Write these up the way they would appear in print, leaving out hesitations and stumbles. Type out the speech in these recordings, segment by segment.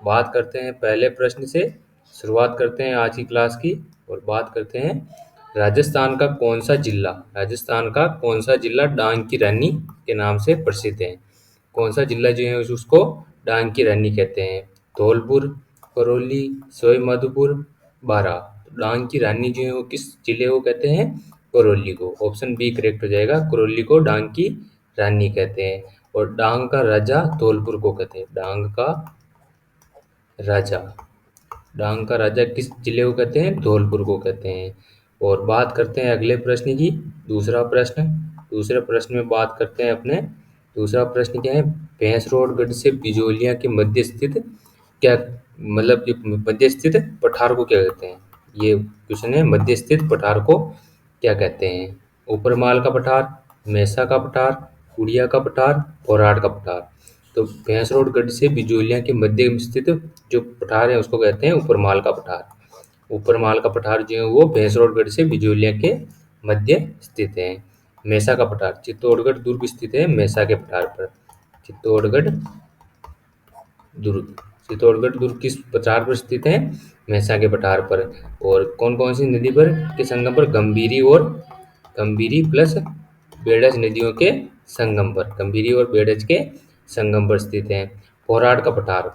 बात करते हैं पहले प्रश्न से। शुरुआत करते हैं आज की क्लास की और बात करते हैं राजस्थान का कौन सा जिला डांग की रानी के नाम से प्रसिद्ध है। कौन सा जिला जो है उसको डांग की रानी कहते हैं। धौलपुर, करौली, सवाई माधोपुर, बारां। तो डांग की रानी जो है वो किस जिले को कहते हैं? करौली को। ऑप्शन बी करेक्ट हो जाएगा, करौली को डांग की रानी कहते हैं। और डांग का राजा धौलपुर को कहते हैं। राजा डांग का राजा किस जिले को कहते हैं? धौलपुर को कहते हैं। और बात करते हैं अगले प्रश्न की। दूसरा प्रश्न दूसरे प्रश्न में बात करते हैं अपने। दूसरा प्रश्न क्या है? भैंसरोडगढ़ से बिजोलिया के मध्य स्थित क्या मतलब कि मध्य स्थित पठार को क्या कहते हैं? ये क्वेश्चन है, मध्य स्थित पठार को क्या कहते हैं? ऊपरमाल का पठार, मेसा का पठार, उड़िया का पठार, पोराड़ का पठार। तो भैंसरोडगढ़ से बिजोलिया के मध्य में स्थित जो पठार है उसको कहते हैं ऊपरमाल का पठार। ऊपरमाल का पठार जो है वो भैंसरोडगढ़ से बिजोलिया के मध्य स्थित है। मेसा का पठार चित्तौड़गढ़ दुर्ग स्थित है मेसा के पठार पर। चित्तौड़गढ़ दुर्ग चित्तौड़गढ़ दुर्ग किस पठार पर स्थित है? मेसा के पठार पर। और कौन कौन सी नदी पर के संगम पर? गंभीरी प्लस बेड़ज नदियों के संगम पर। गंभीरी और बेड़ज के संगम पर स्थित है। पोराड़ का पठार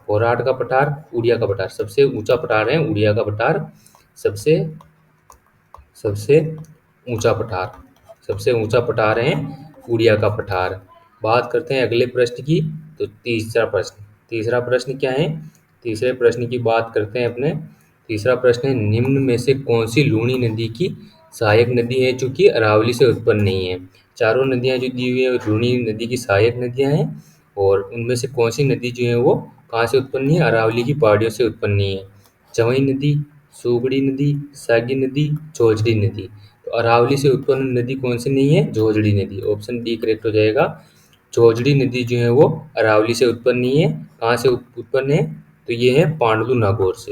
उड़िया का पठार सबसे ऊंचा पठार है। उड़िया का पठार सबसे सबसे ऊंचा पठार सबसे ऊंचा पठार है उड़िया का पठार। बात करते हैं अगले प्रश्न की। तो तीसरा प्रश्न क्या है? तीसरे प्रश्न की बात करते हैं अपने। तीसरा प्रश्न है, निम्न में से कौन सी लूणी नदी की सहायक नदी है जो कि अरावली से उत्पन्न नहीं है? चारों नदियां जो दी हुई है लूणी नदी की सहायक नदियां हैं। और उनमें से कौन सी नदी जो है वो कहाँ से उत्पन्न नहीं है? अरावली की पहाड़ियों से उत्पन्न नहीं है। चवई नदी, सुगड़ी नदी, सागी नदी, झोझड़ी नदी। तो अरावली से उत्पन्न नदी कौन सी नहीं है? झोझड़ी नदी। ऑप्शन डी करेक्ट हो जाएगा। झोझड़ी नदी जो है वो अरावली से उत्पन्न नहीं है। कहाँ से उत्पन्न है? तो ये है पांडलू नागौर से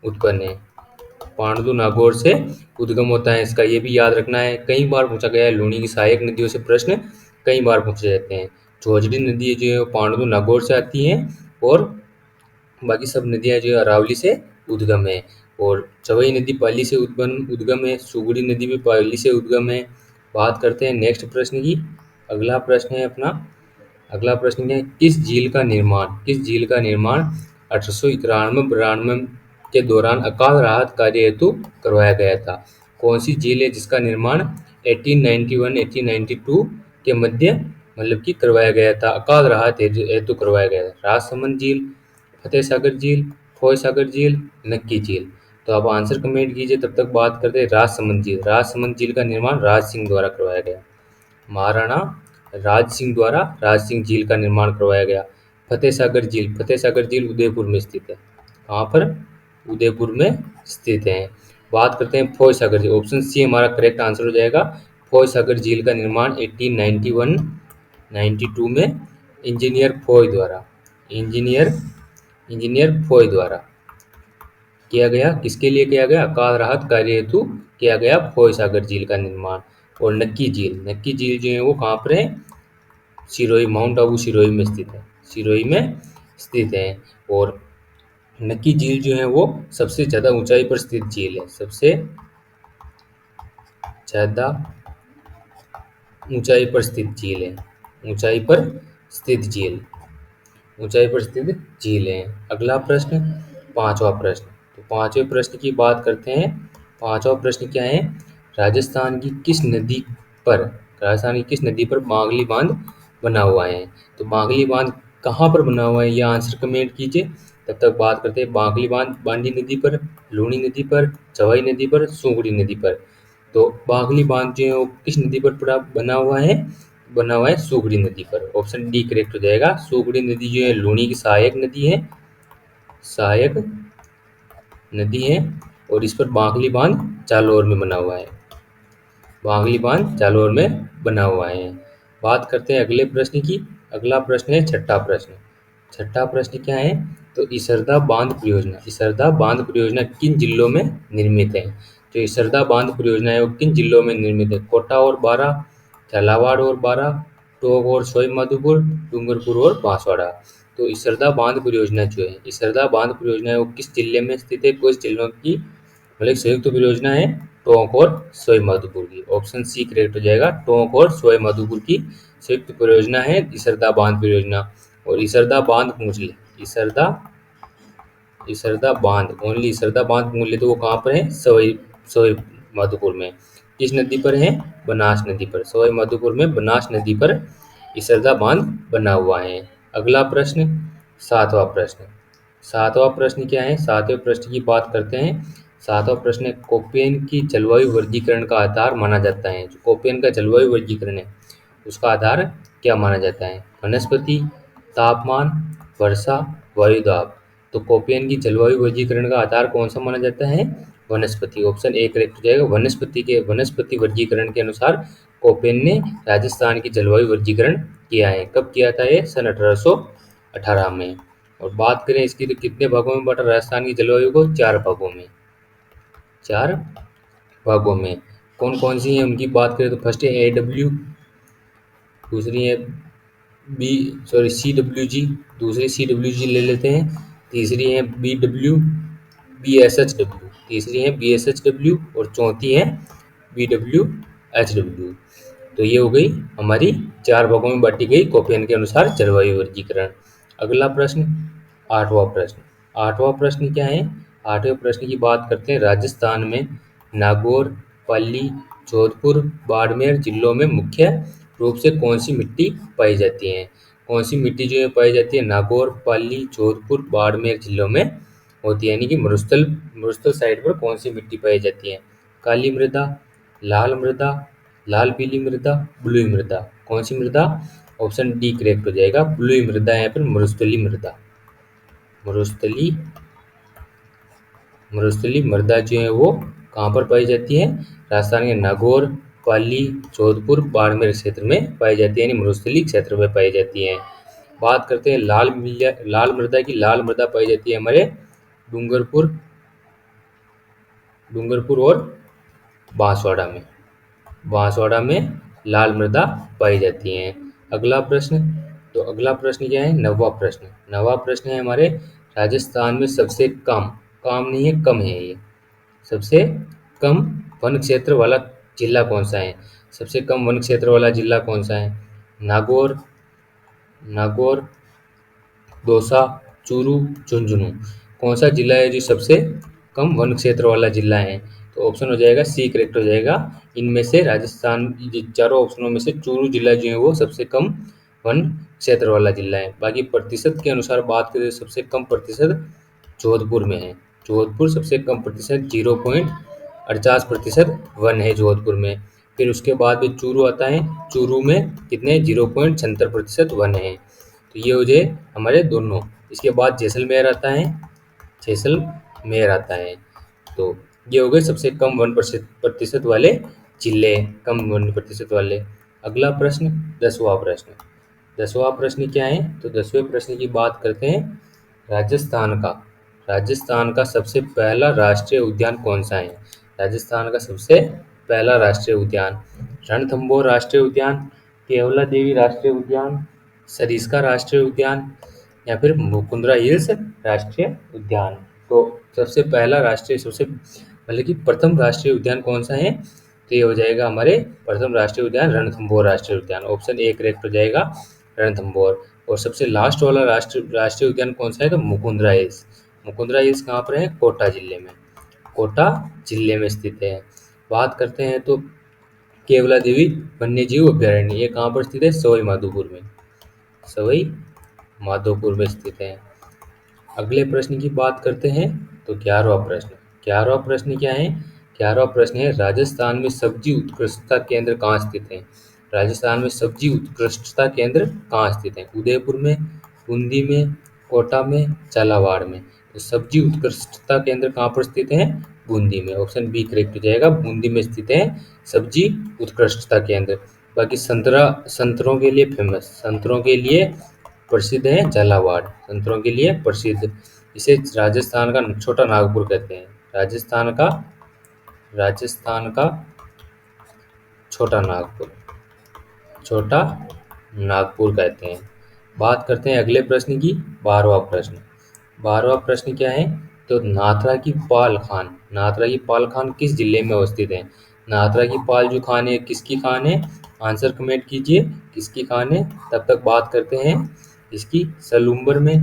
उत्पन्न है। पांडलू नागौर से उद्गम होता है इसका, ये भी याद रखना है। कई बार पूछा गया है लूणी की सहायक नदियों से प्रश्न, कई बार पूछे जाते हैं। झोझड़ी नदी जो है वो पांडलू नागौर से आती है और बाकी सब नदियां जो है अरावली से उद्गम है। और चवई नदी पाली से उद्गम है। सुगड़ी नदी भी पाली से उद्गम है। बात करते हैं नेक्स्ट प्रश्न की। अगला प्रश्न है अपना। अगला प्रश्न क्या है? किस झील का निर्माण 1891-92 के दौरान अकाल राहत कार्य हेतु करवाया गया था? कौन सी झील है जिसका निर्माण 1891-1892 के मध्य मतलब कि करवाया गया था? अकाल राहत हेतु करवाया गया था। राजसमंद झील, फतेह सागर झील, फोय सागर झील, नक्की झील। तो आप आंसर कमेंट कीजिए, तब तक बात करते हैं राजसमंद झील। राजसमंद झील का निर्माण राज सिंह द्वारा करवाया गया। महाराणा राज सिंह झील का निर्माण करवाया गया। फतेह सागर झील उदयपुर में स्थित है। कहाँ पर? उदयपुर में स्थित है। बात करते हैं फोय सागर झील। ऑप्शन सी हमारा करेक्ट आंसर हो जाएगा। फोय सागर झील का निर्माण 1891-92 में इंजीनियर फोय द्वारा किया गया। किसके लिए किया गया? अकाल राहत कार्य हेतु किया गया फोय सागर झील का निर्माण। और नक्की झील जो है वो कहाँ पर है? माउंट आबू सिरोही में स्थित है। और नक्की झील जो है वो सबसे ज़्यादा ऊंचाई पर स्थित झील है। सबसे ज़्यादा ऊंचाई पर स्थित झील है। ऊंचाई पर स्थित झील है। अगला प्रश्न, पांचवा प्रश्न। तो पांचवें प्रश्न की बात करते हैं। पांचवा प्रश्न क्या है? राजस्थान की किस नदी पर बांगली बांध बना हुआ है? तो बांगली बांध कहाँ पर बना हुआ है ये आंसर कमेंट कीजिए। तब तक बात करते हैं बांगली बांध बांडी नदी पर, लूणी नदी पर, चवाई नदी पर, सुगड़ी नदी पर। तो बांगली बांध जो है वो किस नदी पर बना हुआ है सुगड़ी नदी पर। ऑप्शन डी करेक्ट हो जाएगा। सुगड़ी नदी जो है लूणी की सहायक नदी है। और इस पर बांगली बांध जालौर में बना हुआ है। बात करते हैं अगले प्रश्न की। अगला प्रश्न है छठा प्रश्न क्या है? तो इसरदा बांध परियोजना किन जिलों में निर्मित है? जो इसरदा बांध परियोजना है वो किन जिलों में निर्मित है? कोटा और बारां, झालावाड़ और बारां, टोंक और सवाई माधोपुर, डूंगरपुर और बांसवाड़ा। तो इसरदा बांध परियोजना जो है, इसरदा बांध परियोजना है वो किस जिले में स्थित है? कुछ जिलों की मतलब एक संयुक्त परियोजना है टोंक और सवाई माधोपुर की। ऑप्शन सी करेक्ट हो जाएगा, टोंक और सवाई माधोपुर की संयुक्त परियोजना है इसरदा बांध परियोजना। और इसरदा बांध पूछ ले, इसरदा इसरदा बांध, ओनली इसरदा बांध पूछ ले तो वो कहाँ पर है? सवाई सवाई माधोपुर में। किस नदी पर है? बनास नदी पर। सवाई माधोपुर में बनास नदी पर इसरदा बांध बना हुआ है। अगला प्रश्न, सातवां प्रश्न। सातवां प्रश्न क्या है? सातवें प्रश्न की बात करते हैं। सातवां प्रश्न है, कोपेन की जलवायु वर्गीकरण का आधार माना जाता है। जो कोपेन का जलवायु वर्गीकरण है उसका आधार क्या माना जाता है? वनस्पति, तापमान, वर्षा, वायुदाब। तो कोपेन की जलवायु वर्गीकरण का आधार कौन सा माना जाता है? वनस्पति। ऑप्शन ए करेक्ट हो जाएगा। वनस्पति वर्गीकरण के अनुसार कोपेन ने राजस्थान की जलवायु वर्गीकरण किया है। कब किया था ये? सन 1818 में। और बात करें इसकी तो कितने भागों में बांटा राजस्थान की जलवायु को? 4 भागों में। 4 भागों में। कौन कौन सी है उनकी बात करें तो फर्स्ट है AW, दूसरी है CWG, दूसरी CWG ले लेते हैं। तीसरी है BSHW, तीसरी है BSHW और चौथी है BWHW। तो ये हो गई हमारी 4 भागों में बांटी गई कोपेन के अनुसार जलवायु वर्गीकरण। अगला प्रश्न, आठवां प्रश्न। आठवां प्रश्न क्या है? आठवें प्रश्न की बात करते हैं। राजस्थान में नागौर, पाली, जोधपुर, बाड़मेर जिलों में मुख्य रूप से कौन सी मिट्टी पाई जाती है? कौन सी मिट्टी जो है पाई जाती है? नागौर, पाली, जोधपुर, बाड़मेर जिलों में होती है, यानी कि मरुस्थल मरुस्थल साइड पर कौन सी मिट्टी पाई जाती है? काली मृदा, लाल मृदा, लाल पीली मृदा, ब्लू मृदा। कौन सी मृदा? ऑप्शन डी करेक्ट हो जाएगा, ब्लू मृदा। यहाँ पर मरुस्थली मृदा, मरुस्थली मरुस्थली मृदा जो है वो कहाँ पर पाई जाती है? राजस्थान के नागौर, पाली, जोधपुर, बाड़मेर क्षेत्र में पाई जाती है, यानी मरुस्थली क्षेत्र में पाई जाती है। बात करते हैं लाल मृदा की। लाल मृदा पाई जाती है हमारे डूंगरपुर डूंगरपुर और बांसवाड़ा में। बांसवाड़ा में लाल मृदा पाई जाती है। अगला प्रश्न, तो अगला प्रश्न क्या है? नौवां प्रश्न। नौवां प्रश्न है हमारे, राजस्थान में सबसे कम, काम नहीं है कम है ये, सबसे कम वन क्षेत्र वाला जिला कौन सा है? सबसे कम वन क्षेत्र वाला जिला कौन सा है? नागौर, नागौर, दौसा, चूरू, झुंझुनू। कौन सा जिला है जो सबसे कम वन क्षेत्र वाला जिला है? तो ऑप्शन हो जाएगा सी करेक्ट हो जाएगा। इनमें से राजस्थान, ये चारों ऑप्शनों में से चूरू जिला जो है वो सबसे कम वन क्षेत्र वाला जिला है। बाकी प्रतिशत के अनुसार बात करें, सबसे कम प्रतिशत जोधपुर में है। जोधपुर सबसे कम प्रतिशत 0.48% वन है जोधपुर में। फिर उसके बाद में चूरू आता है। चूरू में कितने? 0.76% वन है। तो ये हो जाए हमारे दोनों। इसके बाद जैसलमेर आता है, जैसलमेर आता है। तो ये हो गए सबसे कम वन प्रतिशत वाले जिले, कम वन प्रतिशत वाले। अगला प्रश्न, 10वां प्रश्न। 10वां प्रश्न क्या है? तो 10वें प्रश्न की बात करते हैं। राजस्थान का राजस्थान का सबसे पहला राष्ट्रीय उद्यान कौन सा है? राजस्थान का सबसे पहला राष्ट्रीय उद्यान, रणथंभौर राष्ट्रीय उद्यान, केवला देवी राष्ट्रीय उद्यान, सरिस्का राष्ट्रीय उद्यान या फिर मुकुंदरा हिल्स राष्ट्रीय उद्यान। तो सबसे पहला राष्ट्रीय, सबसे मतलब कि प्रथम राष्ट्रीय उद्यान कौन सा है? तो ये हो जाएगा हमारे प्रथम राष्ट्रीय उद्यान रणथंभौर राष्ट्रीय उद्यान। ऑप्शन ए करेक्ट हो जाएगा, रणथंभौर। और सबसे लास्ट वाला राष्ट्रीय उद्यान कौन सा है? तो मुकुंदरा हिल्स। मुकुंदरा हिल्स कहाँ पर है? कोटा जिले में, कोटा जिले में स्थित है। बात करते हैं तो केवला देवी वन्यजीव अभ्यारण्य, ये कहाँ पर स्थित है? सवाई माधोपुर में, सवाई माधोपुर में स्थित है। अगले प्रश्न की बात करते हैं तो 11वां प्रश्न। 11वां प्रश्न क्या है? 11वां प्रश्न है, राजस्थान में सब्जी उत्कृष्टता केंद्र कहाँ स्थित है? राजस्थान में सब्जी उत्कृष्टता केंद्र कहाँ स्थित है? उदयपुर में, बूंदी में, कोटा में, झालावाड़ में। तो सब्जी उत्कृष्टता केंद्र कहाँ पर स्थित है? बूंदी में। ऑप्शन बी करेक्ट हो जाएगा, बूंदी में स्थित है सब्जी उत्कृष्टता केंद्र। बाकी संतरों के लिए फेमस, संतरों के लिए प्रसिद्ध है झालावाड़, संतरों के लिए प्रसिद्ध। इसे राजस्थान का छोटा नागपुर कहते हैं। राजस्थान का छोटा नागपुर, छोटा नागपुर कहते हैं। बात करते हैं अगले प्रश्न की, 12वां प्रश्न। 12वां प्रश्न क्या है? तो नाथरा की पाल खान किस जिले में अवस्थित है? नाथरा की पाल जो खान है किसकी खान है? आंसर कमेंट कीजिए किसकी खान है। तब तक बात करते हैं इसकी, सलूम्बर में,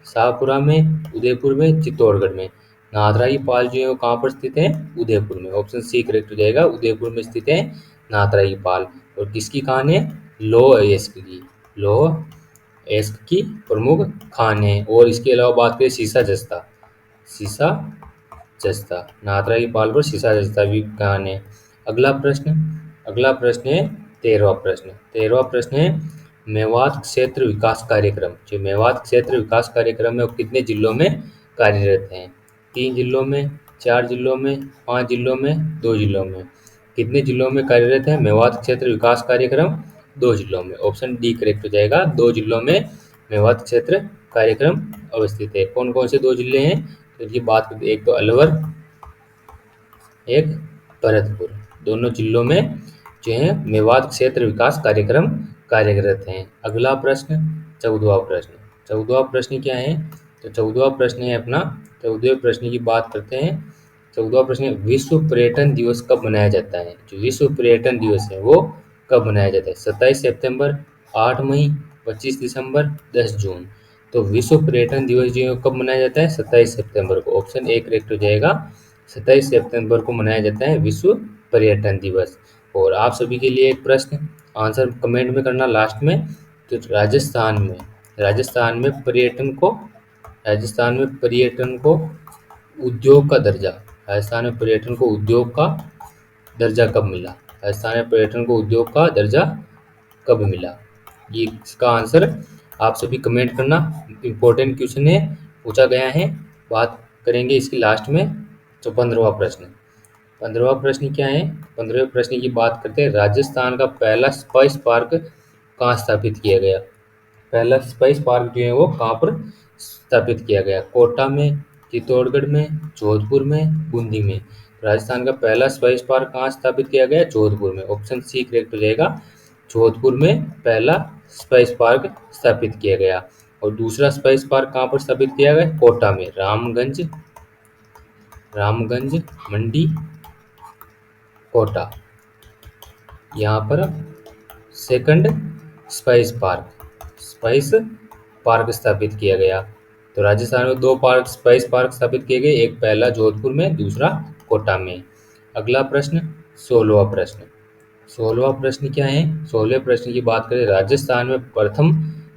शाहपुरा में, उदयपुर में, चित्तौड़गढ़ में। नाथरा की पाल जो है वो कहाँ पर स्थित है? उदयपुर में। ऑप्शन सी करेक्ट हो जाएगा, उदयपुर में स्थित है नाथरा की पाल। और किसकी खान है? लौह अयस्क की। लौह अयस्क की प्रमुख खान है। और इसके अलावा बात करें सीसा जस्ता, सीसा जस्ता, नाथरा की पाल पर सीसा जस्ता भी खान है। अगला प्रश्न है 13वां प्रश्न। 13वां प्रश्न है मेवात क्षेत्र विकास कार्यक्रम। जो मेवात क्षेत्र विकास कार्यक्रम है वो कितने जिलों में कार्यरत है? 3 जिलों में, 4 जिलों में, 5 जिलों में, 2 जिलों में। कितने जिलों में कार्यरत है मेवात क्षेत्र विकास कार्यक्रम? 2 जिलों में। ऑप्शन डी करेक्ट हो जाएगा, 2 जिलों में मेवात क्षेत्र कार्यक्रम अवस्थित है। कौन कौन से 2 जिले हैं? तो इनकी बात करते हैं, एक तो अलवर, एक भरतपुर। दोनों जिलों में जो है मेवात क्षेत्र विकास कार्यक्रम कार्यरत हैं। अगला प्रश्न 14वां प्रश्न। 14वां प्रश्न क्या है? तो 14वां प्रश्न है अपना, 14वें प्रश्न की बात करते हैं। 14वां प्रश्न है विश्व पर्यटन दिवस कब मनाया जाता है? जो विश्व पर्यटन दिवस है वो कब मनाया जाता है? 27 सितंबर, 8 मई, 25 दिसंबर, 10 जून। तो विश्व पर्यटन दिवस जो है कब मनाया जाता है? 27 सितंबर को। ऑप्शन ए करेक्ट हो जाएगा, 27 सितंबर को मनाया जाता है विश्व पर्यटन दिवस। और आप सभी के लिए एक प्रश्न, आंसर कमेंट में करना लास्ट में। तो राजस्थान में पर्यटन को उद्योग का दर्जा, राजस्थान में पर्यटन को उद्योग का दर्जा कब मिला? राजस्थान में पर्यटन को उद्योग का दर्जा कब मिला? ये इसका आंसर आप सभी कमेंट करना। इम्पोर्टेंट क्वेश्चन है, पूछा गया है। बात करेंगे इसकी लास्ट में। तो 15वां प्रश्न। 15वां प्रश्न क्या है? 15वें प्रश्न की बात करते हैं, राजस्थान का पहला स्पाइस पार्क कहाँ स्थापित किया गया? पहला स्पाइस पार्क जो है वो कहाँ पर स्थापित किया गया? कोटा में, चित्तौड़गढ़ में, जोधपुर में, बूंदी में। राजस्थान का पहला स्पाइस पार्क कहाँ स्थापित किया गया? जोधपुर में। ऑप्शन सी करेक्ट हो जाएगा, जोधपुर में पहला स्पाइस पार्क स्थापित किया गया। और दूसरा स्पाइस पार्क कहाँ पर स्थापित किया गया? कोटा में, रामगंज मंडी कोटा, यहाँ पर सेकंड स्पाइस पार्क स्थापित किया गया। तो राजस्थान में 2 स्पाइस पार्क स्थापित किए गए, एक पहला जोधपुर में, दूसरा कोटा में। अगला प्रश्न 16वां प्रश्न। 16वां प्रश्न क्या है? 16वें प्रश्न की बात करें, राजस्थान में प्रथम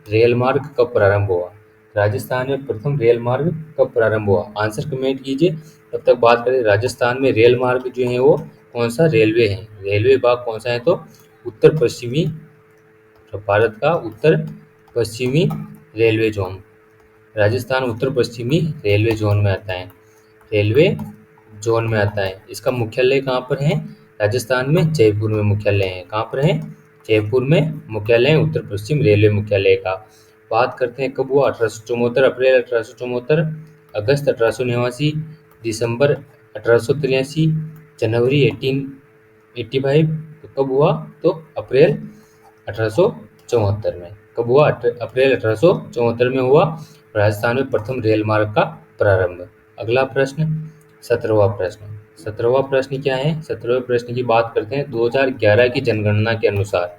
रेल मार्ग कब प्रारंभ हुआ? राजस्थान में प्रथम रेल मार्ग कब प्रारंभ हुआ? आंसर कमेंट कीजिए। तब तक बात करें राजस्थान में रेल मार्ग जो है वो कौन सा रेलवे है? रेलवे विभाग कौन सा है? तो उत्तर पश्चिमी, तो भारत का उत्तर पश्चिमी रेलवे जोन, राजस्थान उत्तर पश्चिमी रेलवे जोन में आता है। रेलवे जोन में आता है। इसका मुख्यालय कहाँ पर है? राजस्थान में जयपुर में मुख्यालय है। कहाँ पर है? जयपुर में मुख्यालय है उत्तर पश्चिम रेलवे मुख्यालय का। बात करते हैं कब हुआ? 1874, अप्रैल 1874, अगस्त 1889, दिसंबर 1883, जनवरी 1885। तो कब हुआ? तो अप्रैल 1874 में। कब हुआ? अप्रैल 1874 में हुआ राजस्थान में प्रथम रेल मार्ग का प्रारंभ। अगला प्रश्न 17वां प्रश्न। 17वां प्रश्न क्या है? 17वें प्रश्न की बात करते हैं, 2011 की जनगणना के अनुसार,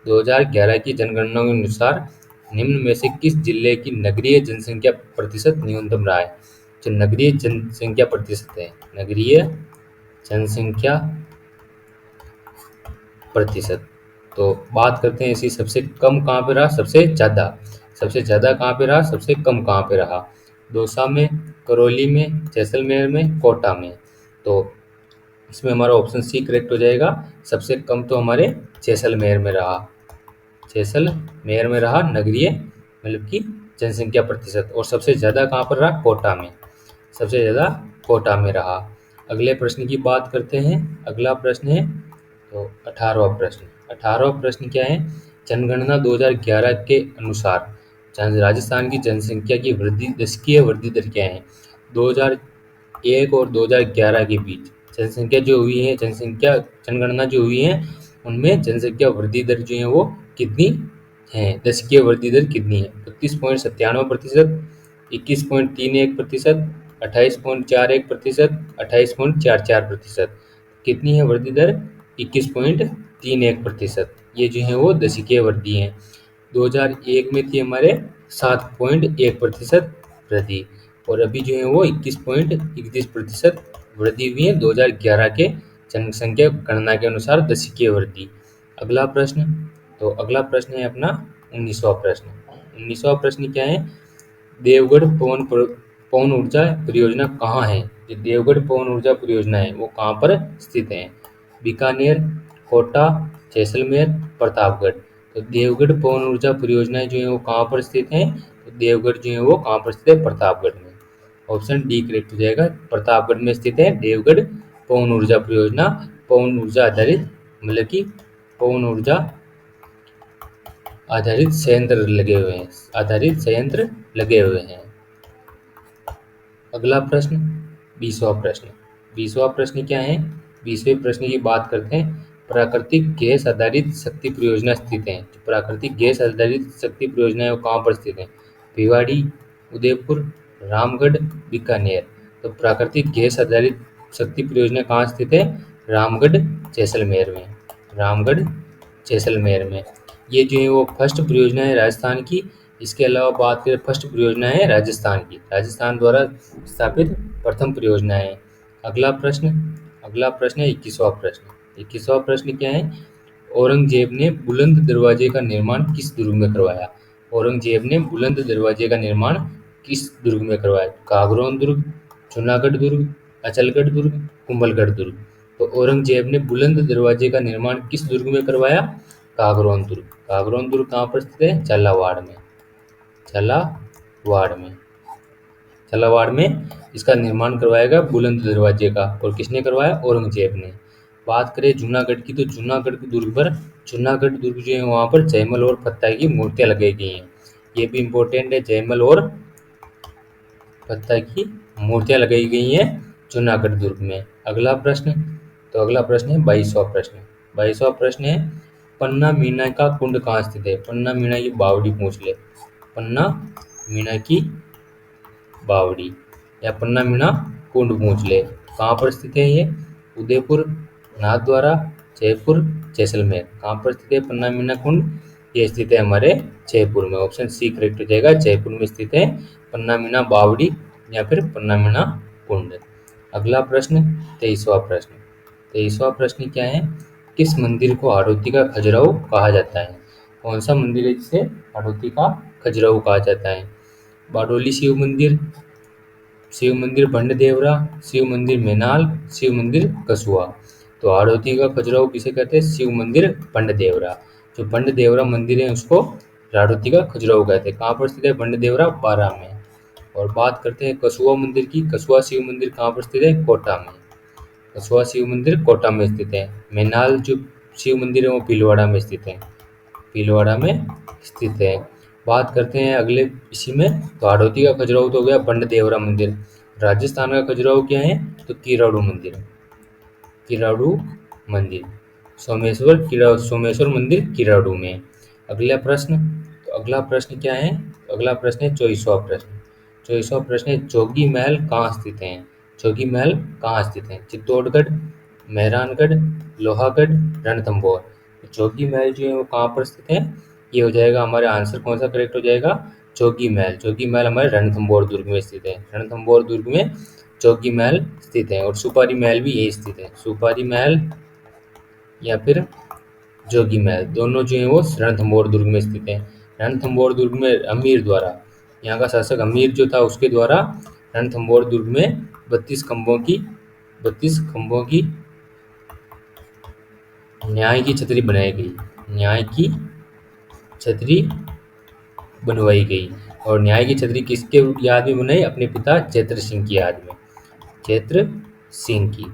2011 की जनगणना के अनुसार निम्न में से किस जिले की नगरीय जनसंख्या प्रतिशत न्यूनतम रहा है? जो नगरीय जनसंख्या प्रतिशत है, नगरीय जनसंख्या प्रतिशत, तो बात करते हैं इसी सबसे कम कहाँ पे रहा, सबसे ज़्यादा कहाँ पे रहा, सबसे कम कहाँ पे रहा? दौसा में, करौली में, जैसलमेर में, कोटा में। तो इसमें हमारा ऑप्शन सी करेक्ट हो जाएगा। सबसे कम तो हमारे जैसलमेर में रहा, जैसलमेर में रहा नगरीय मतलब कि जनसंख्या प्रतिशत। और सबसे ज़्यादा कहाँ पर रहा? कोटा में, सबसे ज़्यादा कोटा में रहा। अगले प्रश्न की बात करते हैं। अगला प्रश्न है तो 18वां प्रश्न। 18वां प्रश्न क्या है? जनगणना 2011 के अनुसार राजस्थान की जनसंख्या की दशकीय वृद्धि दर क्या है? 2001 और 2011 के बीच जनसंख्या जो हुई है, जनगणना जो हुई है, उनमें जनसंख्या वृद्धि दर जो है वो कितनी हैं। दशकीय वृद्धि दर कितनी है? 32.97%, 21.31%, 28.41%, 28.44%। कितनी है वृद्धि दर? 21.31%। ये जो है वो दशकीय वृद्धि है। 2001 में थी हमारे 7.1% वृद्धि, और अभी जो है वो 21.31% वृद्धि हुई है 2011 के जनसंख्या गणना के अनुसार दशकीय वृद्धि। अगला प्रश्न, तो अगला प्रश्न है अपना 19वां प्रश्न। 19वां प्रश्न क्या है? देवगढ़ पवन ऊर्जा परियोजना कहाँ है? जो देवगढ़ पवन ऊर्जा परियोजना है वो कहाँ पर स्थित है? बीकानेर, कोटा, जैसलमेर, प्रतापगढ़। तो देवगढ़ पवन ऊर्जा परियोजनाएं जो है वो कहाँ पर स्थित है? तो देवगढ़ जो है वो कहाँ पर स्थित है? प्रतापगढ़ में। ऑप्शन डी करेक्ट हो जाएगा। प्रतापगढ़ में स्थित है देवगढ़ पवन ऊर्जा परियोजना। पवन ऊर्जा आधारित, मतलब कि पवन ऊर्जा आधारित संयंत्र लगे हुए हैं, आधारित संयंत्र लगे हुए हैं। अगला प्रश्न 20वां प्रश्न। 20वां प्रश्न क्या है? 20वें प्रश्न की बात करते हैं। प्राकृतिक गैस आधारित शक्ति परियोजना स्थित है। प्राकृतिक गैस आधारित शक्ति परियोजनाएं वो कहाँ पर स्थित है? भिवाड़ी, उदयपुर, रामगढ़, बीकानेर। तो प्राकृतिक गैस आधारित शक्ति परियोजना कहाँ स्थित है? रामगढ़, जैसलमेर में। रामगढ़, जैसलमेर में। ये जो है वो फर्स्ट परियोजना है राजस्थान की। इसके अलावा बात करें, फर्स्ट परियोजना है राजस्थान की, राजस्थान द्वारा स्थापित प्रथम परियोजना है। अगला प्रश्न, अगला प्रश्न है 21वां प्रश्न। 21वां प्रश्न क्या है? औरंगजेब ने बुलंद दरवाजे का निर्माण किस दुर्ग में करवाया? औरंगजेब ने बुलंद दरवाजे का निर्माण किस दुर्ग में करवाया? कागरौन दुर्ग, जूनागढ़ दुर्ग, अचलगढ़ दुर्ग, कुंभलगढ़ दुर्ग। तो औरंगजेब ने बुलंद दरवाजे का निर्माण किस दुर्ग में करवाया? कागरौन दुर्ग। कागरौन दुर्ग कहाँ पर स्थित है? झालावाड़ में। झालावाड़ में, झालावाड़ में इसका निर्माण करवाया गया बुलंद दरवाजे का। और किसने करवाया? औरंगजेब ने। बात करें जूनागढ़ की, तो जूनागढ़ के दुर्ग पर, जूनागढ़ दुर्ग जो है वहाँ पर जयमल और फत्ता की मूर्तियाँ लगाई गई हैं। ये भी इम्पोर्टेंट है, जयमल और फत्ता की मूर्तियाँ लगाई गई हैं जूनागढ़ दुर्ग में। अगला प्रश्न, तो अगला प्रश्न है 22वां प्रश्न। 22वां प्रश्न है, पन्ना मीना का कुंड कहाँ स्थित है? पन्ना मीना की बावड़ी पूछ ले। पन्ना मीना की बावड़ी या पन्ना मीना कुंड पूछ ले, कहाँ पर स्थित है ये? उदयपुर, नाथद्वारा, जयपुर, जैसलमेर। कहाँ पर स्थित है पन्ना मीना कुंड? ये स्थित है हमारे जयपुर में। ऑप्शन सी करेक्ट हो जाएगा। जयपुर में स्थित है पन्ना मीना बावड़ी या फिर पन्ना मीना कुंड। अगला प्रश्न 23वां प्रश्न। 23वां प्रश्न क्या है? किस मंदिर को हाड़ौती का खजुराहो कहा जाता है? कौन सा मंदिर है जिसे हाड़ौती का खजुराहो कहा जाता है? बारडोली शिव मंदिर, शिव मंदिर बंडदेवरा, शिव मंदिर मेनाल, शिव मंदिर कसुआ। तो हाड़ौती का खजुराहो किसे कहते हैं? शिव मंदिर बंडदेवरा। जो बंडदेवरा मंदिर है उसको हाड़ौती का खजुराहो कहते हैं। कहाँ पर स्थित है बंडदेवरा? बारा में। और बात करते हैं कसुआ मंदिर की। कसुआ शिव मंदिर कहाँ पर स्थित है? कोटा में। कसुआ शिव मंदिर कोटा में स्थित है। मेनाल जो शिव मंदिर है वो भीलवाड़ा में स्थित है। भीलवाड़ा में स्थित है। बात करते हैं अगले इसी में, तो हाड़ौती का खजुराहो तो हो गया बंडदेवरा मंदिर। राजस्थान का खजुराहो क्या है? तो किराड़ू मंदिर। किराड़ू मंदिर, सोमेश्वर मंदिर किराड़ू में। अगला प्रश्न, तो अगला प्रश्न क्या है? तो अगला प्रश्न है 24वां प्रश्न। 24वां प्रश्न है, जोगी महल कहाँ स्थित है? जोगी महल कहाँ स्थित है? चित्तौड़गढ़, मेहरानगढ़, लोहागढ़, रणथंभौर। तो जोगी महल जो है वो कहाँ पर स्थित है? ये हो जाएगा हमारा आंसर, कौन सा करेक्ट हो जाएगा? जोगी महल। जोगी महल हमारे रणथंभौर दुर्ग में स्थित है। रणथंभौर दुर्ग में जोगी महल स्थित है। और सुपारी महल भी यही स्थित है। सुपारी महल या फिर जोगी महल दोनों जो है वो रणथंभौर दुर्ग में स्थित है। रणथंभौर दुर्ग में अमीर द्वारा, यहाँ का शासक अमीर जो था उसके द्वारा रणथंभौर दुर्ग में 32 खंभों की न्याय की छतरी बनाई गई। न्याय की छतरी बनवाई गई। और न्याय की छतरी किसके याद में बनाई? अपने पिता चैत्र सिंह की याद में। चैत्र सिंह की,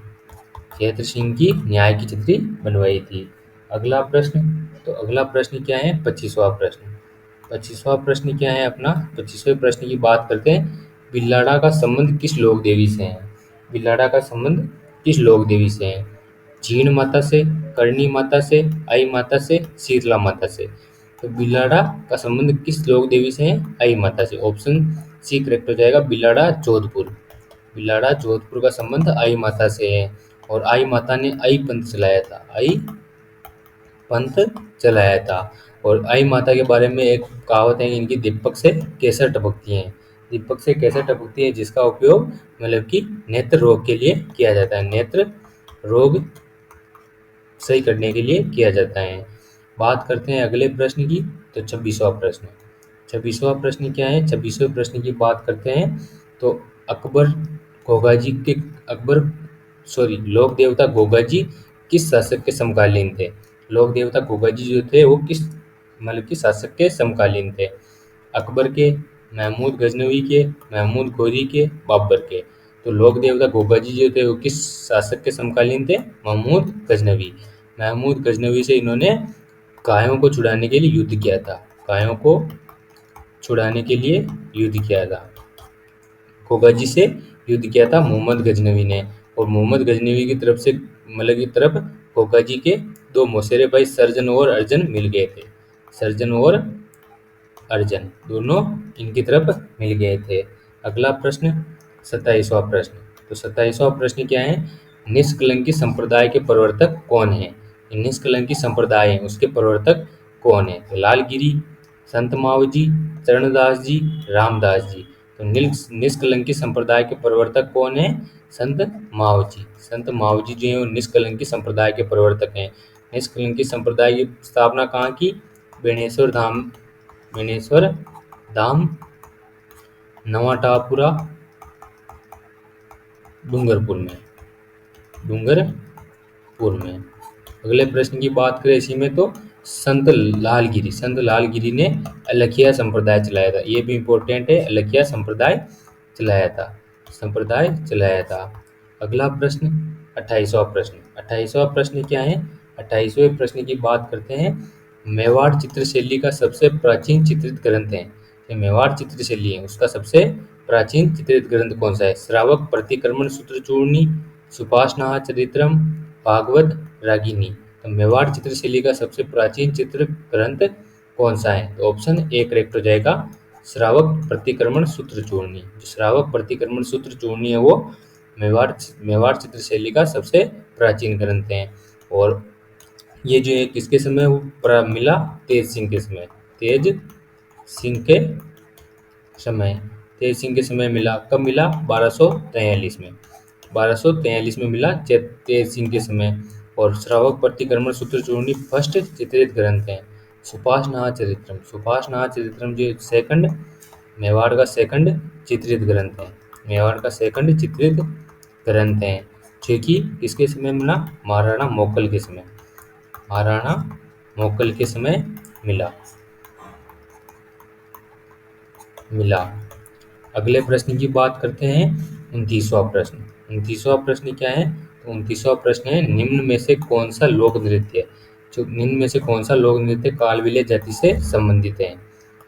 चैत्र सिंह की न्याय की छतरी बनवाई थी। अगला प्रश्न, तो अगला प्रश्न क्या है? 25वां प्रश्न। 25वां प्रश्न क्या है अपना? 25वें प्रश्न की बात करते हैं। बिल्लाड़ा का संबंध किस लोक देवी से है? बिल्लाड़ा का संबंध किस लोक देवी से है? जीण माता से, करणी माता से, आई माता से, शीतला माता से। तो बिलाड़ा का संबंध किस लोक देवी से है? आई माता से। ऑप्शन सी करेक्ट हो जाएगा, बिलाड़ा जोधपुर। बिलाड़ा जोधपुर का संबंध आई माता से है। और आई माता ने आई पंथ चलाया था, आई पंथ चलाया था। और आई माता के बारे में एक कहावत है, इनकी दीपक से केसर टपकती है। दीपक से केसर टपकती है, जिसका उपयोग मतलब कि नेत्र रोग के लिए किया जाता है, नेत्र रोग सही करने के लिए किया जाता है। बात करते हैं अगले प्रश्न की, तो 26वां प्रश्न। 26वां प्रश्न क्या है? 26वें प्रश्न की बात करते हैं तो अकबर घोगाजी के अकबर सॉरी लोक देवता घोगाजी किस शासक के समकालीन थे? लोक देवता घोगाजी जो थे वो किस मतलब कि शासक के समकालीन थे? अकबर के, महमूद गजनवी के, महमूद घोरी के, बाबर के। तो लोक देवता घोगाजी जो थे वो किस शासक के समकालीन थे? महमूद गजनवी। महमूद गजनवी से इन्होंने गायों को छुड़ाने के लिए युद्ध किया था, गायों को छुड़ाने के लिए युद्ध किया था, घोगाजी से युद्ध किया था मोहम्मद गजनवी ने। और मोहम्मद गजनवी की तरफ से मतलब की तरफ घोगाजी के दो मौसेरे भाई सर्जन और अर्जन मिल गए थे। सर्जन और अर्जन दोनों इनकी तरफ मिल गए थे। अगला प्रश्न 27वां प्रश्न। तो 27वां प्रश्न क्या है? निष्कलंकी संप्रदाय के प्रवर्तक कौन है? निष्कलंकी संप्रदाय है उसके प्रवर्तक कौन है? तो लालगिरी, संत मावजी, चरणदास जी, रामदास जी। तो निष्कलंकी संप्रदाय के प्रवर्तक कौन है? संत मावजी। संत मावजी जो है वो निष्कलंकी संप्रदाय के प्रवर्तक हैं। निष्कलंकी संप्रदाय की स्थापना कहाँ की? बेणेश्वर धाम, बेणेश्वर धाम, नवाटापुरा, डूंगरपुर में, डूंगरपुर में। अगले प्रश्न की बात करें इसी में तो संत लालगिरी ने अलखिया संप्रदाय चलाया था। ये भी इम्पोर्टेंट है, अलखिया संप्रदाय चलाया था। अगला प्रश्न 28वां प्रश्न। 28वां प्रश्न क्या है? 28वें प्रश्न की बात करते हैं। मेवाड़ चित्रशैली का सबसे प्राचीन चित्रित ग्रंथ है। ये मेवाड़ चित्रशैली है उसका सबसे प्राचीन चित्रित ग्रंथ कौन सा है? श्रावक प्रतिक्रमण सूत्रचूर्णी, सुपाषनाह चरित्रम, भागवत रागिनी। तो मेवाड़ चित्रशैली का सबसे प्राचीन चित्र ग्रंथ कौन सा है? तो ऑप्शन ए करेक्ट हो जाएगा, श्रावक प्रतिक्रमण सूत्रचूर्णी। जो श्रावक प्रतिक्रमण सूत्रचूर्णी है वो मेवाड़ चित्रशैली का सबसे प्राचीन ग्रंथ है। और ये जो है किसके समय मिला? तेज सिंह के समय। तेज सिंह के समय, तेज सिंह के समय मिला। कब मिला? 1243 में, 1243 में मिला तेज सिंह के समय। और श्रावक प्रतिक्रमण सूत्रचूर्णी फर्स्ट चित्रित ग्रंथ है। सुपाषनाह चरित्रम जो सेकंड मेवाड़ का सेकंड चित्रित ग्रंथ है। मेवाड़ का सेकंड चित्रित ग्रंथ है जो कि किसके समय मिला? महाराणा मोकल के समय, महाराणा मोकल के समय मिला। अगले प्रश्न की बात करते हैं 29वां प्रश्न। 29वां प्रश्न क्या है? तो 29वां प्रश्न है निम्न में से कौन सा लोक नृत्य, जो निम्न में से कौन सा लोक नृत्य कालबेलिया जाति से संबंधित है?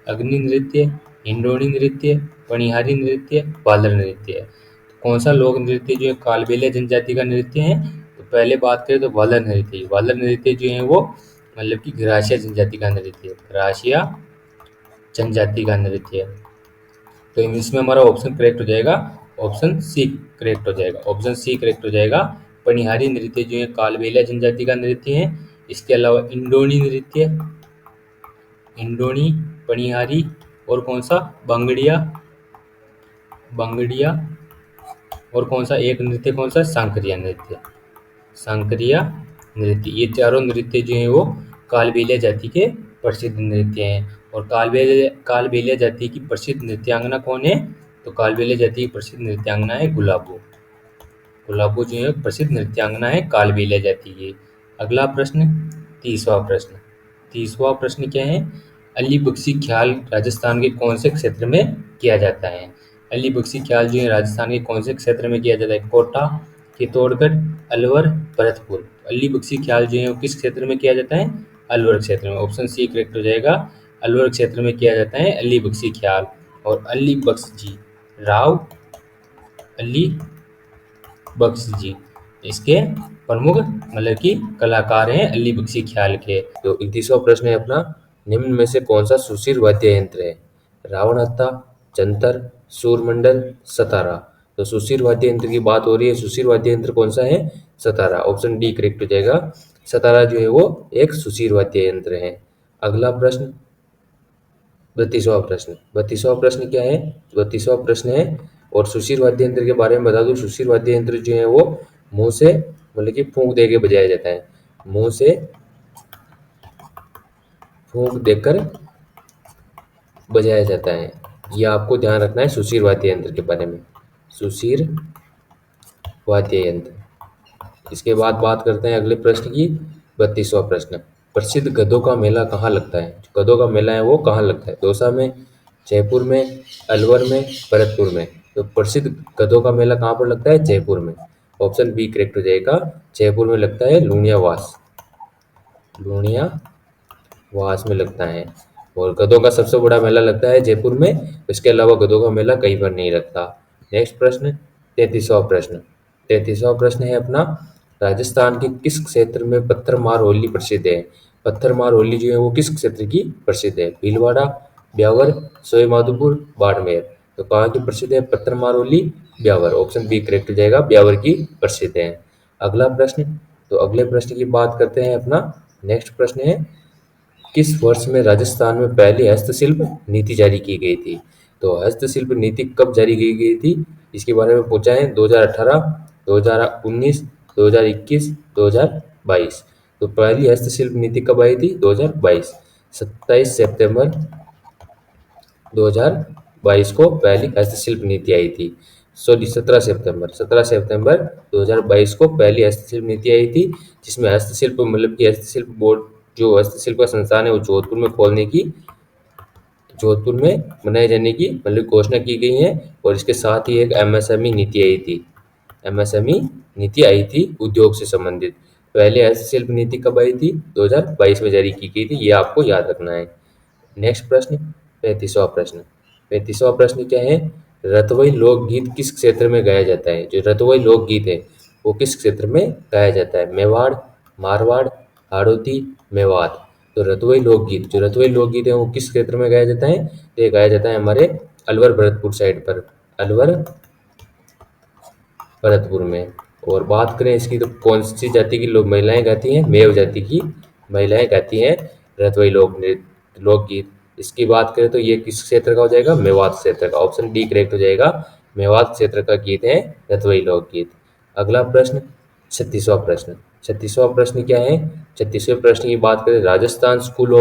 अग्नि नृत्य, हिंडोनी नृत्य, पनिहारी नृत्य, बालर नृत्य। तो कौन सा लोक नृत्य जो है कालबेलिया जनजाति का नृत्य है? तो पहले बात करें तो बालर नृत्य। बालर नृत्य जो है वो मतलब कि ग्रासिया जनजाति का नृत्य है, ग्रासिया जनजाति का नृत्य है। तो इसमें हमारा ऑप्शन करेक्ट हो जाएगा, ऑप्शन सी करेक्ट हो जाएगा, ऑप्शन सी करेक्ट हो जाएगा। पनिहारी नृत्य जो है कालबेलिया जनजाति का नृत्य है। इसके अलावा इंडोनी नृत्य, इंडोनी, पनिहारी और कौन सा? बांगड़िया, बांगड़िया और कौन सा एक नृत्य कौन सा? सांकरिया नृत्य, सांकरिया नृत्य। ये चारों नृत्य जो है वो कालबेलिया जाति के प्रसिद्ध नृत्य हैं। और कालबेलिया जाति की प्रसिद्ध नृत्यांगना कौन है? तो कालबेलिया जाति की प्रसिद्ध नृत्यांगना है गुलाबो। गुलाबो जो है प्रसिद्ध नृत्यांगना है कालबेलिया जाति की। अगला प्रश्न 30वां प्रश्न। 30वां प्रश्न क्या है? अली बख्शी ख्याल राजस्थान के कौन से क्षेत्र में किया जाता है? अली बख्शी ख्याल जो है राजस्थान के कौन से क्षेत्र में किया जाता है? कोटा, चित्तौड़गढ़, अलवर, भरतपुर। अली बख्शी ख्याल जो है वो किस क्षेत्र में किया जाता है? अलवर क्षेत्र में। ऑप्शन सी करेक्ट हो जाएगा, अलवर क्षेत्र में किया जाता है अली बख्शी ख्याल। और अली बख्श जी, राव अली बख्श जी इसके प्रमुख मतलब कि कलाकार हैं अली बख्शी ख्याल के। तो 29वां प्रश्न है अपना निम्न में से कौन सा सुशिर वाद्य यंत्र है? रावण हत्था, जंतर, सूरमंडल, सतारा। तो सुशिर वाद्य यंत्र की बात हो रही है। सुशिर वाद्य यंत्र कौन सा है? सतारा। ऑप्शन डी करेक्ट हो जाएगा। सतारा जो है वो एक सुशिर वाद्य यंत्र है। अगला प्रश्न 32वां प्रश्न। 32वां प्रश्न क्या है? 32वां प्रश्न है, और सुशिर वाद्य यंत्र के बारे में बता दूं, सुशिर वाद्य यंत्र जो है वो मुंह से मतलब कि फूंक दे के बजाया जाता है। मुंह से फूंक देकर बजाया जाता है। यह आपको ध्यान रखना है सुशिर वाद्य यंत्र के बारे में। सुशिर वाद्य यंत्र। इसके बाद बात करते हैं अगले प्रश्न की। 32वां प्रश्न। प्रसिद्ध गधों का मेला कहाँ लगता है? जो गधों का मेला है वो कहाँ लगता है? दौसा में, जयपुर में, अलवर में, भरतपुर में। तो प्रसिद्ध गधों का मेला कहाँ पर लगता है? जयपुर में। ऑप्शन बी करेक्ट हो जाएगा। जयपुर में लगता है, लूणियावास। लूणियावास में लगता है। और गधों का सबसे बड़ा मेला लगता है जयपुर में। इसके अलावा गधों का मेला कहीं पर नहीं लगता। नेक्स्ट प्रश्न 33वां प्रश्न। 33वां प्रश्न है अपना, राजस्थान के किस क्षेत्र में पत्थर मार होली प्रसिद्ध है? पत्थर मार होली जो है वो किस क्षेत्र की प्रसिद्ध है? भीलवाड़ा, ब्यावर, सवाई माधोपुर, बाड़मेर। तो कहाँ की प्रसिद्ध है पत्थर मार Holi? Beawar. Option B correct हो जाएगा, ब्यावर की प्रसिद्ध है। अगला प्रश्न। तो अगले प्रश्न की बात करते हैं अपना। नेक्स्ट प्रश्न है, किस वर्ष में राजस्थान में पहली हस्तशिल्प नीति जारी की गई थी? तो हस्तशिल्प नीति कब जारी की गई थी, इसके बारे में पूछा है। 2018, 2019, 2021, 2022। तो पहली हस्तशिल्प नीति कब आई थी? 2022। 27 सितंबर 2022 को पहली हस्तशिल्प नीति आई थी। सॉरी, 17 सितंबर 2022 को पहली हस्तशिल्प नीति आई थी, जिसमें हस्तशिल्प मतलब कि हस्तशिल्प बोर्ड, जो हस्तशिल्प का संस्थान है वो जोधपुर में बनाए जाने की मतलब घोषणा की गई है। और इसके साथ ही एक एमएसएमई नीति आई थी। एमएसएमई नीति आई थी उद्योग से संबंधित। पहले हस्तशिल्प नीति कब आई थी? 2022 में जारी की गई थी। ये आपको याद रखना है। नेक्स्ट प्रश्न 35वां प्रश्न। 35वां प्रश्न क्या है? रतवई लोकगीत किस क्षेत्र में गाया जाता है? जो रतवई लोकगीत है वो किस क्षेत्र में गाया जाता है? मेवाड़, मारवाड़, हाड़ौती, मेवात। तो रतवई लोकगीत है वो किस क्षेत्र में गाया जाता है? तो ये गाया जाता है हमारे अलवर भरतपुर साइड पर, अलवर भरतपुर में। और बात करें इसकी, तो कौन सी जाति की लोग महिलाएं गाती हैं? मेव जाति की महिलाएं गाती हैं रतवई लोकगीत। इसकी बात करें तो ये किस क्षेत्र का हो जाएगा? मेवात क्षेत्र का। ऑप्शन डी करेक्ट हो जाएगा। मेवात क्षेत्र का गीत है रतवई लोकगीत। अगला प्रश्न 36वां प्रश्न। 36वां प्रश्न क्या है? 36वें प्रश्न की बात करें, राजस्थान स्कूल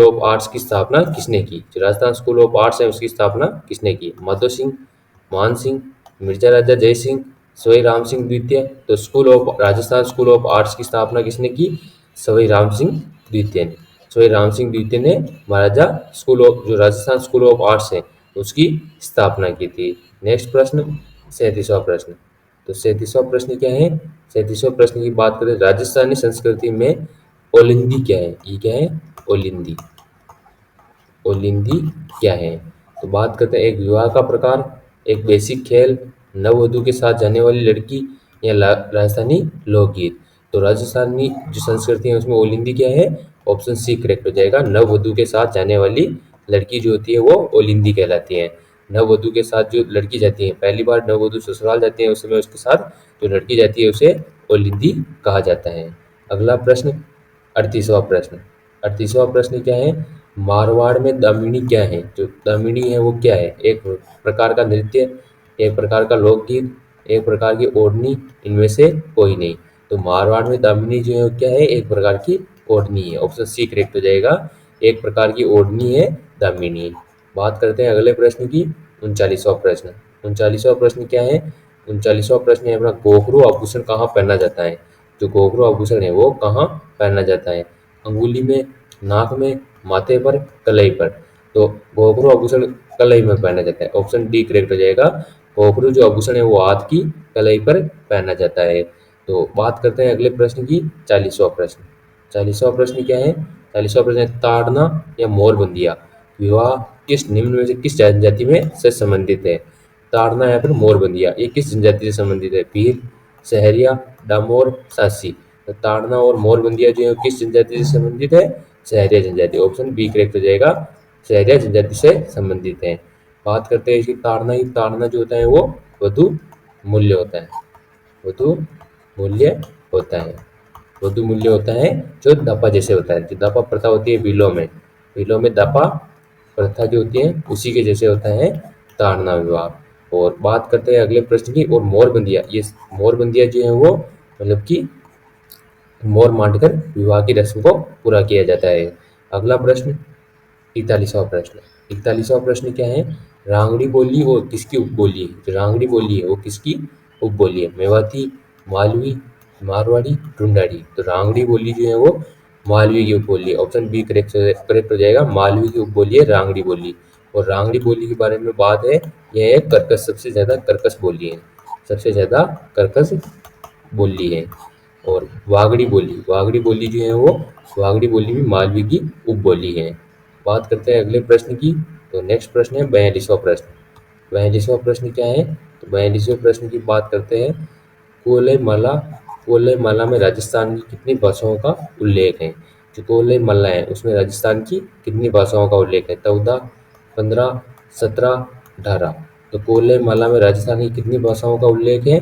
ऑफ आर्ट्स की स्थापना किसने की? जो राजस्थान स्कूल ऑफ आर्ट्स है उसकी स्थापना किसने की? माधो सिंह, मान सिंह, मिर्जा राजा जय सिंह, सवाई राम सिंह द्वितीय। तो राजस्थान स्कूल ऑफ आर्ट्स की स्थापना किसने की? सवाई राम सिंह द्वितीय ने। सवाई राम सिंह द्वितीय ने महाराजा जो राजस्थान स्कूल ऑफ आर्ट्स है उसकी स्थापना की थी। नेक्स्ट प्रश्न 37वां प्रश्न। तो 37वां प्रश्न क्या है? 37वें प्रश्न की बात करें, राजस्थानी संस्कृति में ओलिंदी क्या है? ये क्या है? ओलिंदी। ओलिंदी क्या है? तो बात करते हैं, एक विवाह का प्रकार, एक बेसिक खेल, नववधु के साथ जाने वाली लड़की, या राजस्थानी लोकगीत। तो राजस्थानी जो संस्कृति है उसमें ओलिंदी क्या है? ऑप्शन सी करेक्ट हो जाएगा। नववधु के साथ जाने वाली लड़की जो होती है वो ओलिंदी कहलाती है। नववधु के साथ जो लड़की जाती है, पहली बार नववधु ससुराल जाती है उस समय उसके साथ जो लड़की जाती है उसे ओलिंदी कहा जाता है। अगला प्रश्न 38वां प्रश्न। 38वां प्रश्न क्या है? मारवाड़ में दामिनी क्या है? जो दामिनी है वो क्या है? एक प्रकार का नृत्य, एक प्रकार का लोकगीत, एक प्रकार की ओढ़नी, इनमें से कोई नहीं। तो मारवाड़ में दामिनी जो है वो क्या है? एक प्रकार की ओढ़नी है। ऑप्शन सी करेक्ट हो जाएगा। एक प्रकार की ओढ़नी है दामिनी। बात करते हैं अगले प्रश्न की। 39वां प्रश्न। 39वां प्रश्न क्या है? 39वां प्रश्न है अपना, घोघरू आभूषण कहाँ पहना जाता है? जो घोघरू आभूषण है वो कहाँ पहना जाता है? अंगुली में, नाक में, माथे पर, कलाई पर। तो घोघरू आभूषण कलाई में पहना जाता है। ऑप्शन डी करेक्ट हो जाएगा। घोघरू जो आभूषण है वो हाथ की कलाई पर पहना जाता है। तो बात करते हैं अगले प्रश्न की। 40वां प्रश्न। 40वां प्रश्न क्या है? 40वां प्रश्न है, ताड़ना या मोरबंदिया विवाह किस निम्न में से किस जनजाति में से संबंधित है? ताड़ना या फिर मोरबंदिया ये किस जनजाति से संबंधित है? भील, सहरिया, डामोर, सासी। तो ताड़ना और मोरबंदिया जो है किस जनजाति से संबंधित है? सहरिया जनजाति। ऑप्शन बी करेक्ट हो जाएगा, सहरिया जनजाति से संबंधित है। बात करते हैं इसकी ताड़ना की। ताड़ना जो होता है वो वधु मूल्य होता है, वधु मूल्य होता है, वधु मूल्य होता है जो दापा जैसे होता है। जो दापा प्रथा होती है विलों में दापा प्रथा जो होती है उसी के जैसे होता है ताड़ना विवाह। और बात करते हैं अगले प्रश्न की। और मोरबंदिया, ये मोरबंदिया जो है वो मतलब कि मोर मानकर विवाह की रस्म को पूरा किया जाता है। अगला प्रश्न 41वां प्रश्न। 41वां प्रश्न क्या है? रांगड़ी बोली वो किसकी उपबोली है? जो रांगड़ी बोली है वो किसकी उपबोली है? मेवाती, मालवी, मारवाड़ी, ढूंढाड़ी। तो रांगड़ी बोली जो है वो मालवी की उपबोली है। ऑप्शन बी करेक्ट हो जाएगा, मालवी की उपबोली है रांगड़ी बोली। और रांगड़ी बोली के बारे में बात है, यह एक कर्कश, सबसे ज्यादा कर्कश बोली है, सबसे ज्यादा कर्कश बोली है। और वागड़ी बोली जो है वो वागड़ी बोली भी मालवी की उपबोली है। बात करते हैं अगले प्रश्न की। तो नेक्स्ट प्रश्न है 42वां प्रश्न। 42वां प्रश्न क्या है? तो 42वें प्रश्न की बात करते हैं। कोलेमाला, कोलेमाला में राजस्थान की कितनी भाषाओं का उल्लेख है? जो कोलेमाला है उसमें राजस्थान की कितनी भाषाओं का उल्लेख है? 14, 15, 17, 18। तो कोलेमाला में राजस्थान की कितनी भाषाओं का उल्लेख है?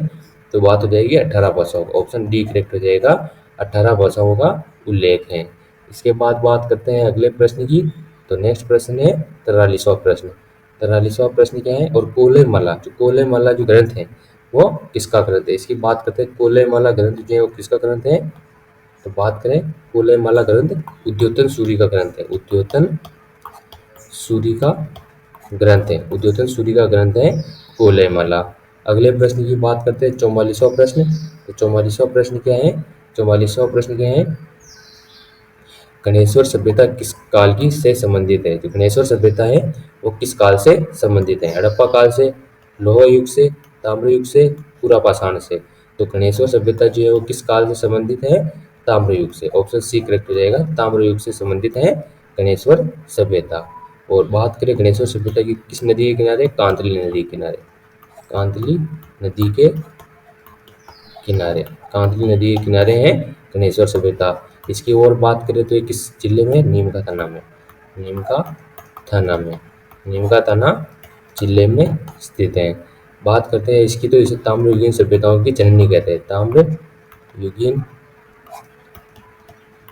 तो बात हो जाएगी 18 भाषाओं का। ऑप्शन डी करेक्ट हो जाएगा, 18 भाषाओं का उल्लेख है। इसके बाद बात करते हैं अगले प्रश्न की। तो नेक्स्ट प्रश्न है 43वां प्रश्न। 43वां प्रश्न क्या है? और कोलेमाला जो ग्रंथ है वो किसका ग्रंथ है? इसकी बात करते हैं। कोलेमाला ग्रंथ जो है वो किसका ग्रंथ है? तो बात करें कोलेमाला ग्रंथ उद्योतन सूरी का ग्रंथ है, उद्योतन सूरी का ग्रंथ है, उद्योतन सूरी का ग्रंथ है कोलेमाला। अगले प्रश्न की बात करते हैं 44वां प्रश्न। तो 44वां प्रश्न क्या है? 44वां प्रश्न क्या है? गणेश्वर सभ्यता किस काल की से संबंधित है? जो गणेश्वर सभ्यता है वो किस काल से संबंधित है? हड़प्पा काल से, लोह युग से, ताम्र युग से, पूरा पाषाण से। तो गणेश्वर सभ्यता जो है वो किस काल से संबंधित है? ताम्र युग से। ऑप्शन सी करेक्ट हो जाएगा, ताम्र युग से संबंधित है गणेश्वर सभ्यता। और बात करें गणेश्वर सभ्यता की किस नदी के किनारे? कांतली नदी के किनारे, कांतली नदी के किनारे, कांतली नदी के किनारे है गणेश्वर सभ्यता। इसकी और बात करें तो ये किस जिले में? नीम का थाना में, नीम का थाना में, नीम का थाना जिले में स्थित है। बात करते हैं इसकी। तो इसे ताम्रयुगीन सभ्यताओं की जननी कहते हैं, ताम्रयुगीन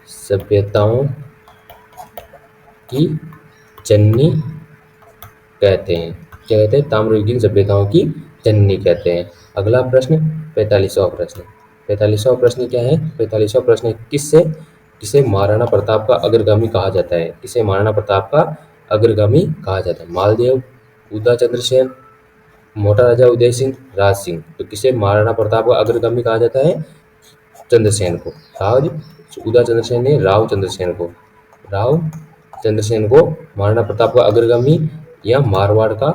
सभ्यताओं की जननी कहते हैं। क्या कहते हैं? ताम्रयुगीन सभ्यताओं की जननी कहते हैं। अगला प्रश्न 45वां प्रश्न। 45वां प्रश्न क्या है? 45वां प्रश्न किससे किसे महाराणा प्रताप का अग्रगामी कहा जाता है? किसे महाराणा प्रताप का अग्रगामी कहा जाता है? मालदेव, उदा चंद्रसेन, मोटा राजा उदय सिंह, राज सिंह। तो किसे महाराणा प्रताप का अग्रगामी कहा जाता है? चंद्रसेन को। राज उदा चंद्रसेन ने राव चंद्रसेन को, राव चंद्रसेन को महाराणा प्रताप का अग्रगामी या मारवाड़ का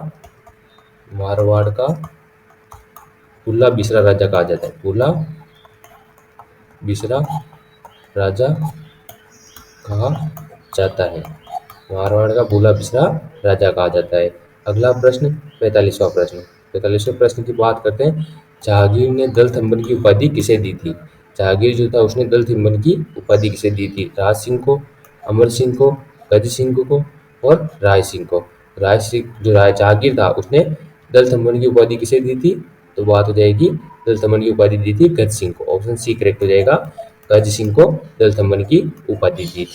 भूला बिसरा राजा कहा जाता है, भूला बिसरा राजा कहा जाता है, मारवाड़ का भूला बिसरा राजा कहा जाता है। अगला प्रश्न 45वां प्रश्न। 45वें प्रश्न की बात करते हैं। जहांगीर ने दल थंबन की उपाधि किसे दी थी? जहांगीर जो था उसने दल थंबन की उपाधि किसे दी थी? राज सिंह को, अमर सिंह को, गज सिंह को और राय सिंह को। राय सिंह जो राय जहांगीर था उसने दल थंबन की उपाधि किसे दी थी? तो बात हो जाएगी दल थंबन की उपाधि दी थी गज सिंह को। ऑप्शन सी करेक्ट हो जाएगा, गज सिंह को दल थंबन की उपाधि दी थी।